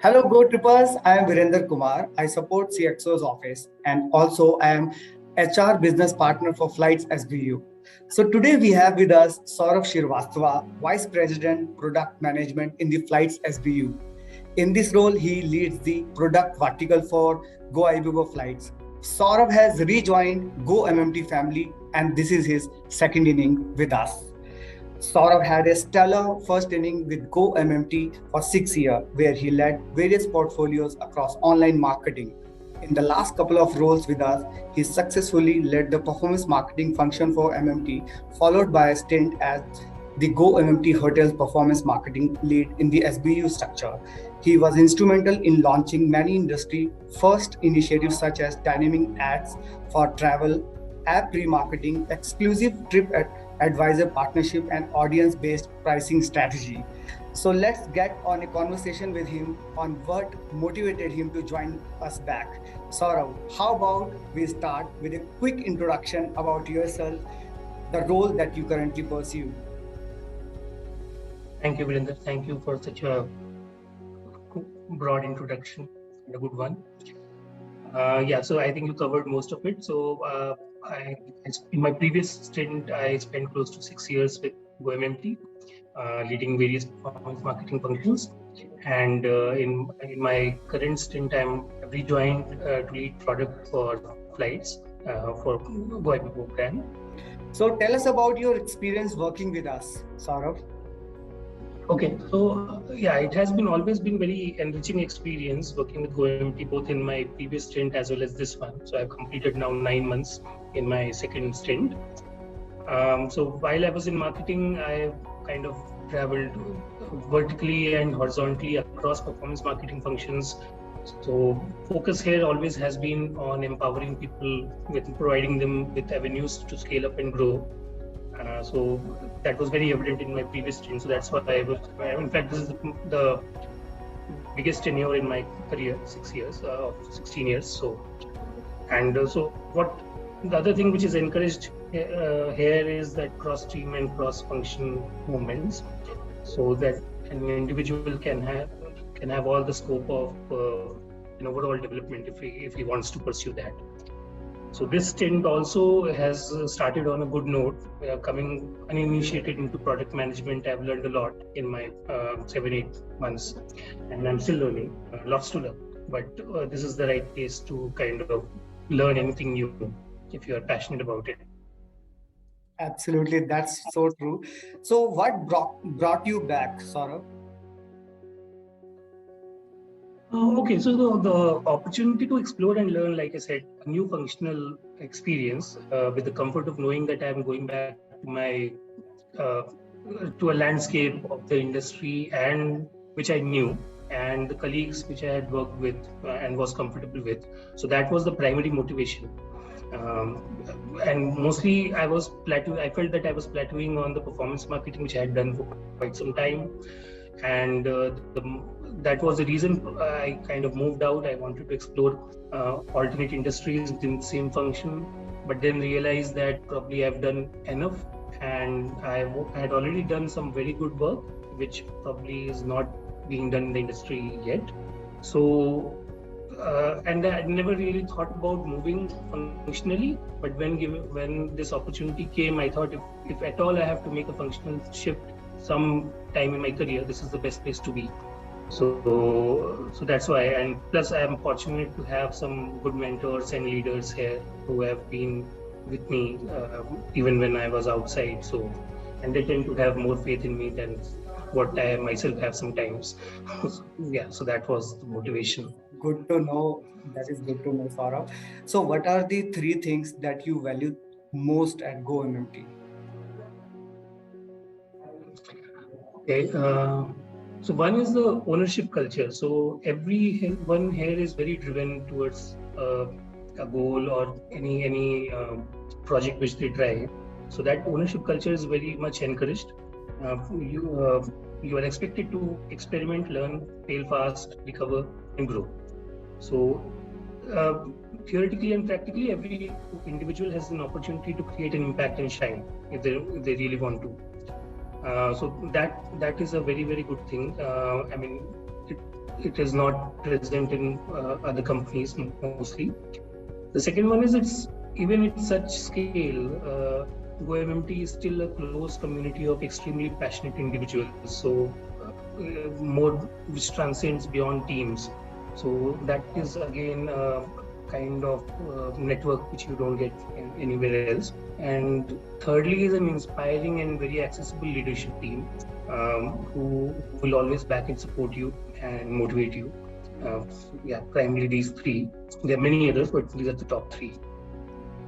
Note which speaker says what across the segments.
Speaker 1: Hello, Go Trippers. I am Virender Kumar. I support CXO's office and also I am HR business partner for Flights SBU. So today we have with us Saurabh Srivastava, Vice President Product Management in the Flights SBU. In this role, he leads the product vertical for go Flights. Saurabh has rejoined go-mmt family and this is his second inning with us. Saurabh had a stellar first inning with go-mmt for 6 years, where he led various portfolios across online marketing. In the last couple of roles with us, he successfully led the performance marketing function for MMT, followed by a stint as the go-mmt Hotels performance marketing lead in the SBU structure. He was instrumental in launching many industry first initiatives such as dynamic ads for travel, app remarketing, exclusive trip advisor partnership, and audience-based pricing strategy. So let's get on a conversation with him on what motivated him to join us back. Saurabh, how about we start with a quick introduction about yourself, the role that you currently pursue.
Speaker 2: Thank you, Virender. Thank you for such a broad introduction and a good one. So I think you covered most of it. So in my previous stint, I spent close to 6 years with go-mmt, leading various performance marketing functions. And in my current stint, I'm rejoined to lead product for flights for go-mmt brand.
Speaker 1: So tell us about your experience working with us, Saurabh.
Speaker 2: Okay, so it has always been very enriching experience working with go-mmt, both in my previous stint as well as this one. So I've completed now 9 months in my second stint. So while I was in marketing, I kind of traveled vertically and horizontally across performance marketing functions. So focus here always has been on empowering people with providing them with avenues to scale up and grow. So that was very evident in my previous stint. So that's why in fact, this is the biggest tenure in my career, 6 years, 16 years. So what the other thing which is encouraged here is that cross-team and cross-function movements, so that an individual can have all the scope of an overall development if he wants to pursue that. So this stint also has started on a good note. Coming uninitiated into product management, I've learned a lot in my 7-8 months, and I'm still learning, lots to learn. But this is the right place to kind of learn anything new if you are passionate about it.
Speaker 1: Absolutely, that's so true. So what brought you back, Saurabh?
Speaker 2: Okay, so the opportunity to explore and learn, like I said, a new functional experience with the comfort of knowing that I'm going back to a landscape of the industry and which I knew, and the colleagues which I had worked with and was comfortable with. So that was the primary motivation. And mostly I felt that I was plateauing on the performance marketing which I had done for quite some time. And that was the reason I kind of moved out. I wanted to explore alternate industries within the same function, but then realized that probably I've done enough, and I had already done some very good work, which probably is not being done in the industry yet. So, and I never really thought about moving functionally, but when this opportunity came, I thought if at all I have to make a functional shift some time in my career, this is the best place to be. So that's why, and plus I am fortunate to have some good mentors and leaders here who have been with me even when I was outside. So, and they tend to have more faith in me than what I myself have sometimes. So that was the motivation.
Speaker 1: Good to know. That is good to know, Saurabh. So what are the 3 things that you value most at go-mmt?
Speaker 2: Okay. So one is the ownership culture. So everyone here is very driven towards a goal or any project which they drive. So that ownership culture is very much encouraged. You are expected to experiment, learn, fail fast, recover, and grow. So theoretically and practically, every individual has an opportunity to create an impact and shine if they really want to. So that is a very, very good thing. it is not present in other companies mostly. The second one is it's even at such scale, go-mmt is still a close community of extremely passionate individuals. So more which transcends beyond teams. So that is again a kind of network which you don't get anywhere else. And thirdly is an inspiring and very accessible leadership team who will always back and support you and motivate you. Yeah, primarily these three. There are many others, but these are the top three.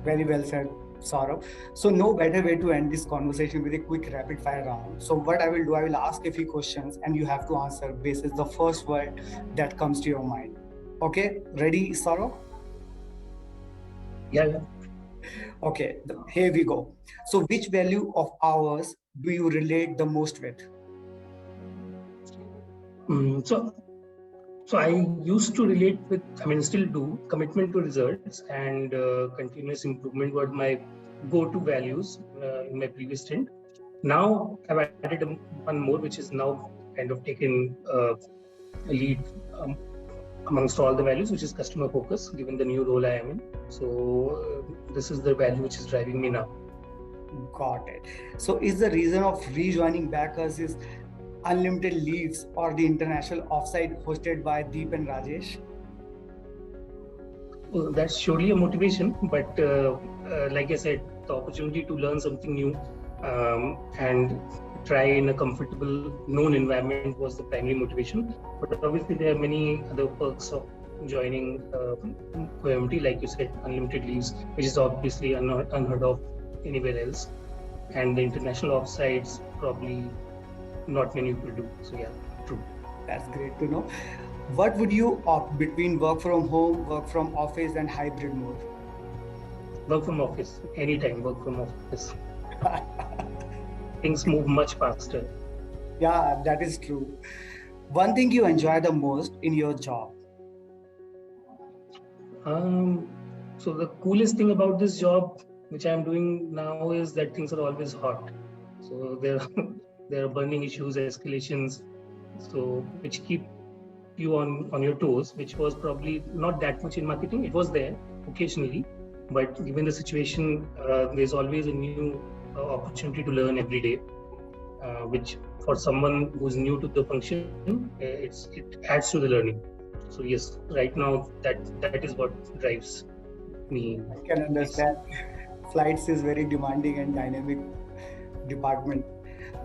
Speaker 1: Very well said, Saurabh. So no better way to end this conversation with a quick rapid fire round. So what I will do, I will ask a few questions and you have to answer based on the first word that comes to your mind. Okay, ready, Saurabh?
Speaker 2: Yeah.
Speaker 1: Okay, here we go. So which value of ours do you relate the most with?
Speaker 2: So I used to relate with, I mean, still do, commitment to results and continuous improvement were my go-to values in my previous stint. Now I've added one more, which is now kind of taken a lead amongst all the values, which is customer focus, given the new role I am in. So this is the value which is driving me now.
Speaker 1: Got it. So is the reason of rejoining backers is unlimited leaves or the international offsite hosted by Deep and Rajesh?
Speaker 2: Well, that's surely a motivation, but like I said, the opportunity to learn something new and try in a comfortable, known environment was the primary motivation. But obviously, there are many other perks of joining go-mmt, like you said, unlimited leaves, which is obviously unheard of anywhere else. And the international offsites, probably not many people do. So yeah, true.
Speaker 1: That's great to know. What would you opt between work from home, work from office, and hybrid mode?
Speaker 2: Work from office, anytime, work from office. Things move much faster.
Speaker 1: Yeah, that is true. One thing you enjoy the most in your job?
Speaker 2: So the coolest thing about this job, which I'm doing now, is that things are always hot. So there are burning issues, escalations, so which keep you on your toes, which was probably not that much in marketing. It was there occasionally, but given the situation, there's always a new opportunity to learn every day, which for someone who's new to the function, it adds to the learning. So yes, right now that is what drives me.
Speaker 1: I can understand. Flights is very demanding and dynamic department.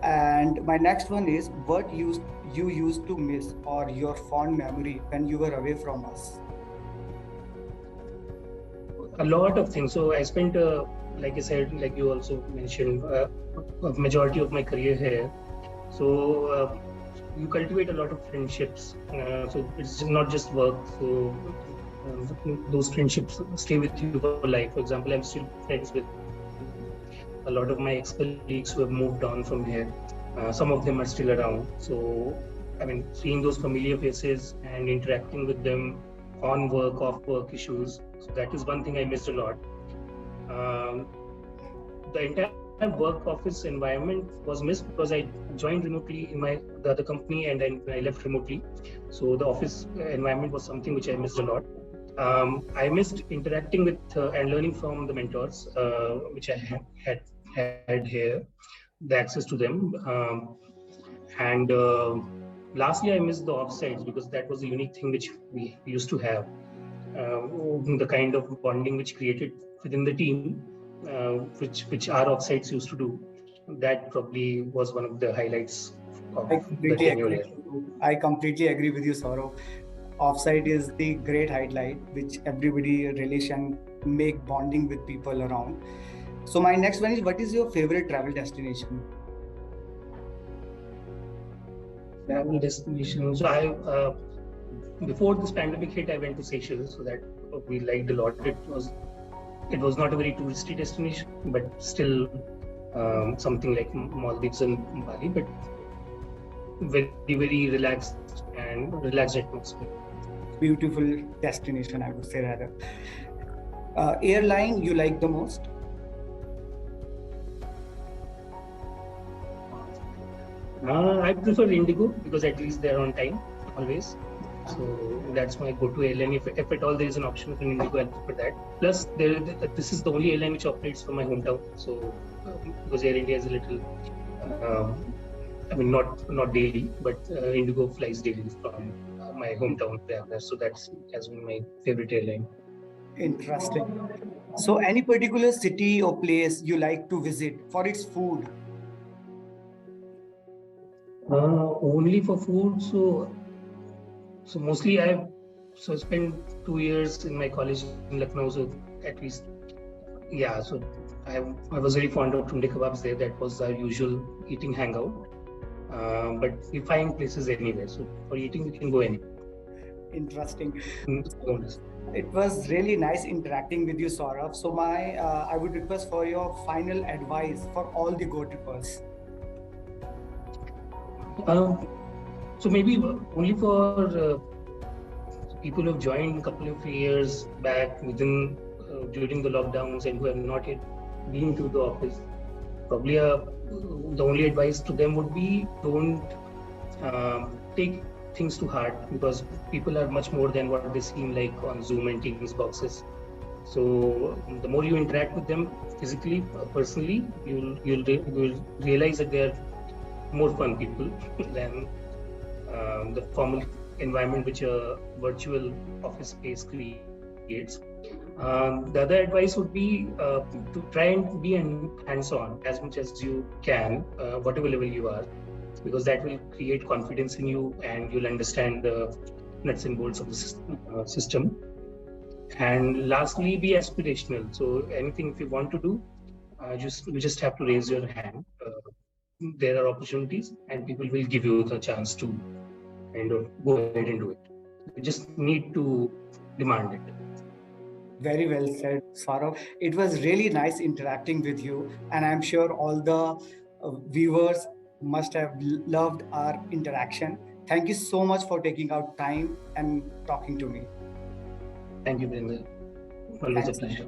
Speaker 1: And my next one is what you used to miss or your fond memory when you were away from us?
Speaker 2: A lot of things. So I spent, like I said, like you also mentioned, a majority of my career here. So you cultivate a lot of friendships. So it's not just work. So those friendships stay with you for life. For example, I'm still friends with a lot of my ex-colleagues who have moved on from here. Some of them are still around. So, I mean, seeing those familiar faces and interacting with them on work, off work issues, so that is one thing I missed a lot. The entire work office environment was missed because I joined remotely in the other company and then I left remotely. So the office environment was something which I missed a lot. I missed interacting with and learning from the mentors, which I had here, the access to them. And lastly, I missed the offsites because that was a unique thing which we used to have. The kind of bonding which created within the team, which our offsites used to do. That probably was one of the highlights of the tenure here.
Speaker 1: I completely agree with you, Saurabh. Offsite is the great highlight which everybody relish and make bonding with people around. So my next one is, what is your favorite travel destination?
Speaker 2: Travel destination. So before this pandemic hit, I went to Seychelles, so that we liked a lot. It was not a very touristy destination, but still something like Maldives and Bali, but very, very relaxed atmosphere.
Speaker 1: Beautiful destination, I would say rather. Airline you like the most?
Speaker 2: I prefer Indigo because at least they're on time always. So that's my go-to airline. If at all there is an option for Indigo, I'll prefer that. Plus, this is the only airline which operates from my hometown. So because Air India is a little, I mean, not daily, but Indigo flies daily from my hometown, Prayagraj. So that's has been my favorite airline.
Speaker 1: Interesting. So, any particular city or place you like to visit for its food?
Speaker 2: Only for food. So mostly I've spent 2 years in my college in Lucknow. So at least, yeah. So I was very fond of tunde kebabs there. That was our usual eating hangout. But we find places anywhere. So for eating, we can go anywhere.
Speaker 1: Interesting.
Speaker 2: Mm.
Speaker 1: It was really nice interacting with you, Saurabh. So, I would request for your final advice for all the Go trippers.
Speaker 2: So maybe only for people who have joined a couple of years back within during the lockdowns and who have not yet been to the office. Probably the only advice to them would be don't take things too hard, because people are much more than what they seem like on Zoom and Teams boxes. So the more you interact with them physically, personally, you'll realize that they are more fun people than the formal environment which a virtual office space creates. The other advice would be to try and be hands-on as much as you can, whatever level you are, because that will create confidence in you and you'll understand the nuts and bolts of the system. And lastly, be aspirational. So anything if you want to do, you just have to raise your hand. There are opportunities and people will give you the chance to kind of go ahead and do it. You just need to demand it.
Speaker 1: Very well said, Saurabh. It was really nice interacting with you, and I'm sure all the viewers must have loved our interaction. Thank you so much for taking out time and talking to me.
Speaker 2: Thank you, Virender. Always a pleasure.